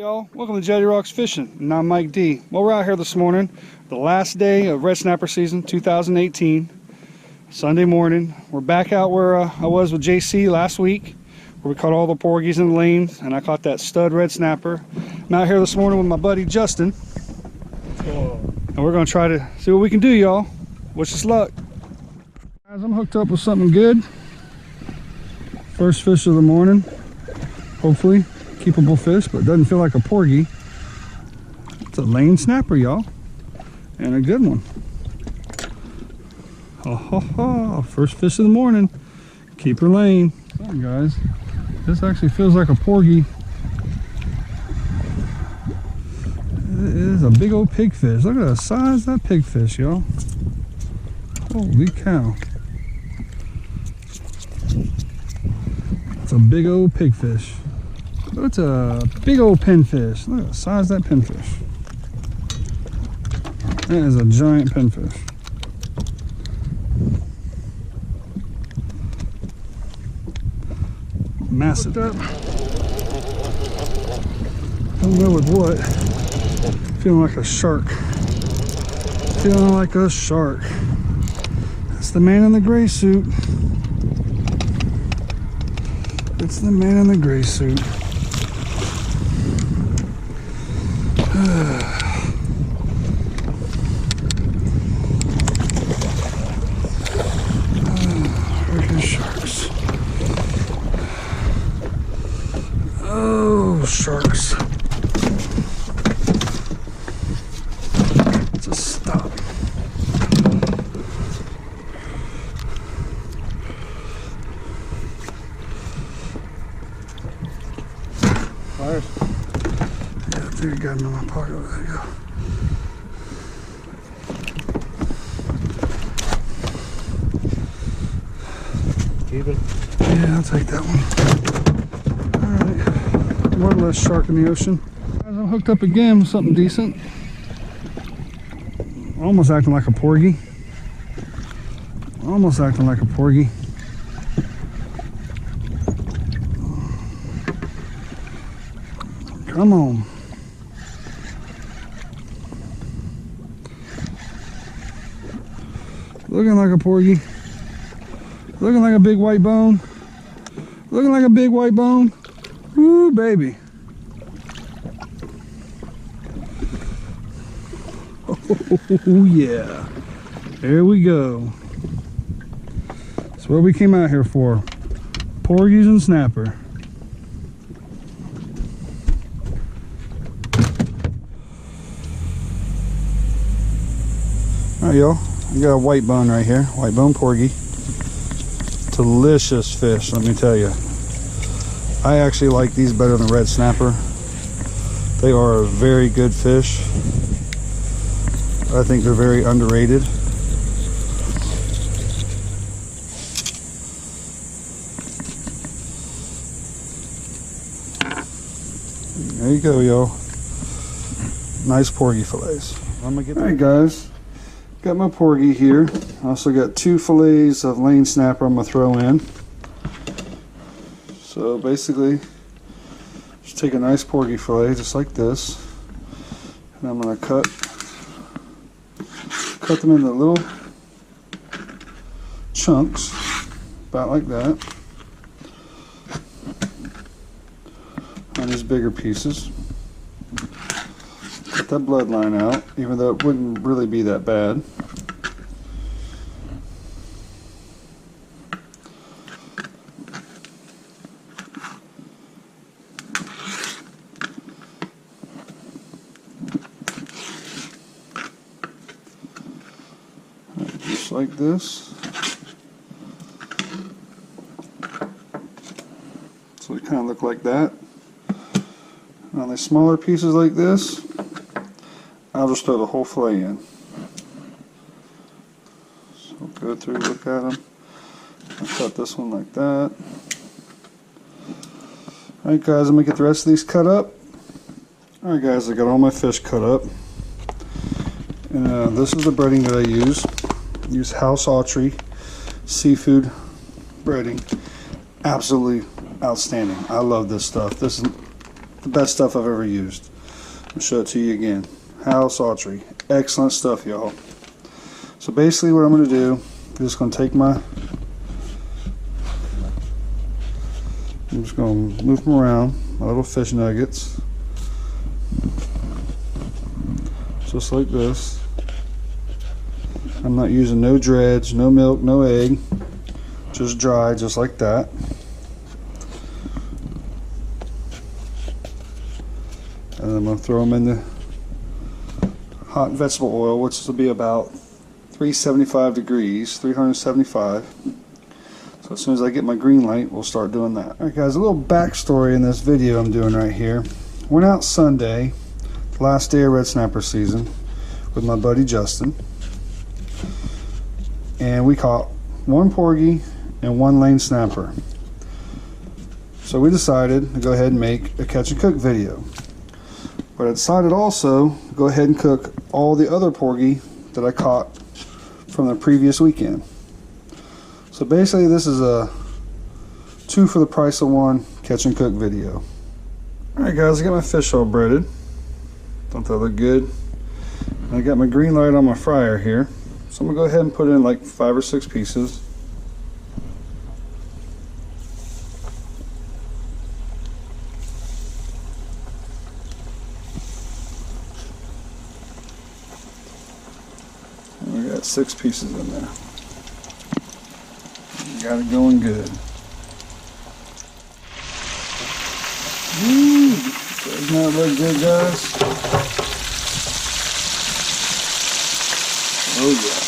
Y'all, welcome to JETTIE Rocks Fishing, and I'm Mike D. Well, we're out here this morning, the last day of red snapper season 2018, Sunday morning. We're back out where I was with JC last week, where we caught all the porgies in the lanes, and I caught that stud red snapper. I'm out here this morning with my buddy Justin, and we're going to try to see what we can do, y'all. Wish us luck. Guys, I'm hooked up with something good. First fish of the morning, hopefully. Keepable fish, but it doesn't feel like a porgy. It's a lane snapper, y'all, and a good one. Oh, first fish of the morning. Keeper lane. So guys, this actually feels like a porgy. It is a big old pigfish. Look at the size of that pigfish, y'all. Holy cow. It's a big old pigfish. It's a big old pinfish. Look at the size of that pinfish. That is a giant pinfish. Massive. Don't know with what. Feeling like a shark. Feeling like a shark. That's the man in the gray suit. It's the man in the gray suit. Freaking sharks. Oh, sharks. Just stop. Fires. Yeah, I think I got him in my pocket. There you go. Keep it. Yeah, I'll take that one. Alright. One less shark in the ocean. Guys, I'm hooked up again with something decent. Almost acting like a porgy. Almost acting like a porgy. Come on. Looking like a porgy. Looking like a big white bone. Looking like a big white bone. Woo, baby. Oh, yeah. There we go. That's what we came out here for. Porgies and snapper. Alright, y'all. I got a white bone right here. White bone porgy. Delicious fish, let me tell you. I actually like these better than red snapper. They are a very good fish. I think they're very underrated. There you go, y'all. Nice porgy fillets. I'm gonna get. All right, guys. Got my porgy here. I also got 2 fillets of lane snapper I'm going to throw in. So basically, just take a nice porgy fillet just like this. And I'm going to cut them into little chunks, about like that. On these bigger pieces. Cut that bloodline out, even though it wouldn't really be that bad. Just like this. So it kind of look like that. On the smaller pieces like this, I'll just throw the whole fillet in. So go through, look at them. I'll cut this one like that. Alright guys, I'm going to get the rest of these cut up. Alright guys, I got all my fish cut up. And this is the breading that I use. Use House Autry seafood breading. Absolutely outstanding. I love this stuff. This is the best stuff I've ever used. I'll show it to you again. House Archery. Excellent stuff, y'all. So basically what I'm going to do, I'm just going to take I'm just going to move them around, my little fish nuggets. Just like this. I'm not using no dredge, no milk, no egg. Just dry, just like that. And I'm going to throw them in the hot vegetable oil, which will be about 375 degrees, 375. So as soon as I get my green light, we'll start doing that. Alright guys, a little backstory in this video I'm doing right here. Went out Sunday, the last day of red snapper season, with my buddy Justin. And we caught one porgy and one lane snapper. So we decided to go ahead and make a catch and cook video. But I decided also to go ahead and cook all the other porgy that I caught from the previous weekend. So basically this is a 2 for the price of 1 catch and cook video. Alright guys, I got my fish all breaded. Don't that look good? And I got my green light on my fryer here. So I'm going to go ahead and put in like 5 or 6 pieces. And we got 6 pieces in there. Got it going good. Woo! Doesn't that look good, guys? Oh yeah.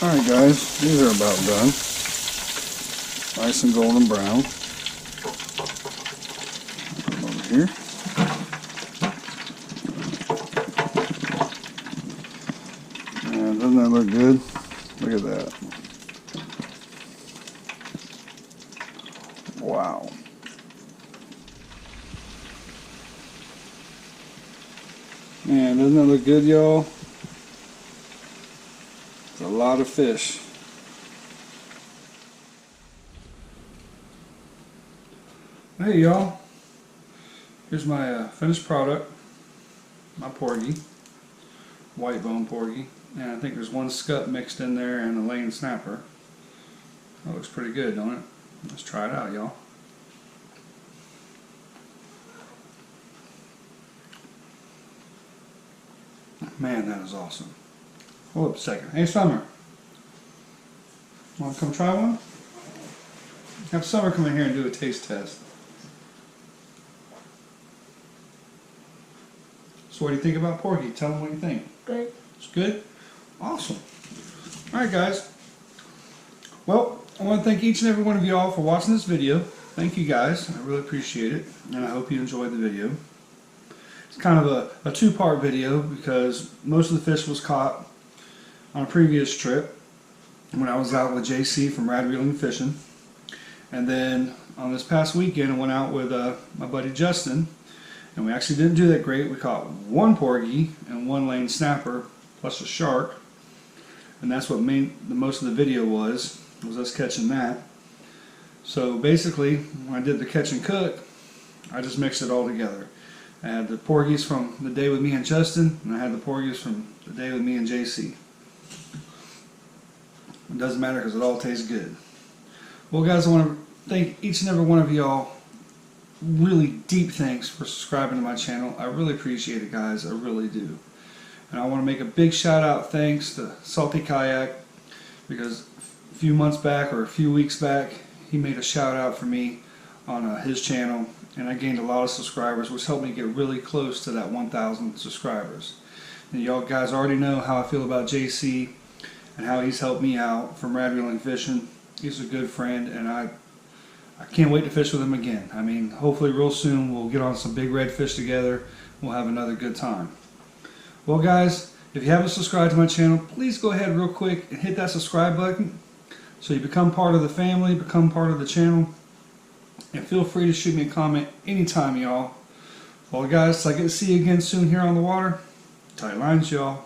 Alright guys, these are about done. Nice and golden brown. Put them over here. And doesn't that look good? Look at that. Wow. Man, doesn't that look good, y'all? It's a lot of fish. Hey, y'all. Here's my finished product. My porgy. White bone porgy. And I think there's one scut mixed in there and a lane snapper. That looks pretty good, don't it? Let's try it out, y'all. Man, that is awesome. Hold up a second. Hey, Summer. Want to come try one? Have Summer come in here and do a taste test. So what do you think about porgy? Tell them what you think. Good. It's good? Awesome. Alright guys. Well, I want to thank each and every one of you all for watching this video. Thank you guys. I really appreciate it. And I hope you enjoyed the video. It's kind of a two-part video because most of the fish was caught on a previous trip when I was out with JC from Rad Reeling Fishing. And then on this past weekend I went out with my buddy Justin, and we actually didn't do that great. We caught one porgy and one lane snapper plus a shark, and that's what most of the video was us catching that. So basically when I did the catch and cook, I just mixed it all together. I had the porgies from the day with me and Justin, and I had the porgies from the day with me and JC. It doesn't matter because it all tastes good. Well guys, I want to thank each and every one of y'all. Really deep thanks for subscribing to my channel. I really appreciate it, guys. I really do. And I want to make a big shout out thanks to Salty Kayak, because a few months back or a few weeks back he made a shout out for me on his channel, and I gained a lot of subscribers, which helped me get really close to that 1,000 subscribers. And y'all guys already know how I feel about JC and how he's helped me out from Rad Reeling Fishing. He's a good friend, and I can't wait to fish with him again. I mean, hopefully real soon we'll get on some big redfish together. We'll have another good time. Well guys, if you haven't subscribed to my channel, please go ahead real quick and hit that subscribe button so you become part of the family, become part of the channel. And feel free to shoot me a comment anytime, y'all. Well guys, till I get to see you again soon here on the water, tight lines, y'all.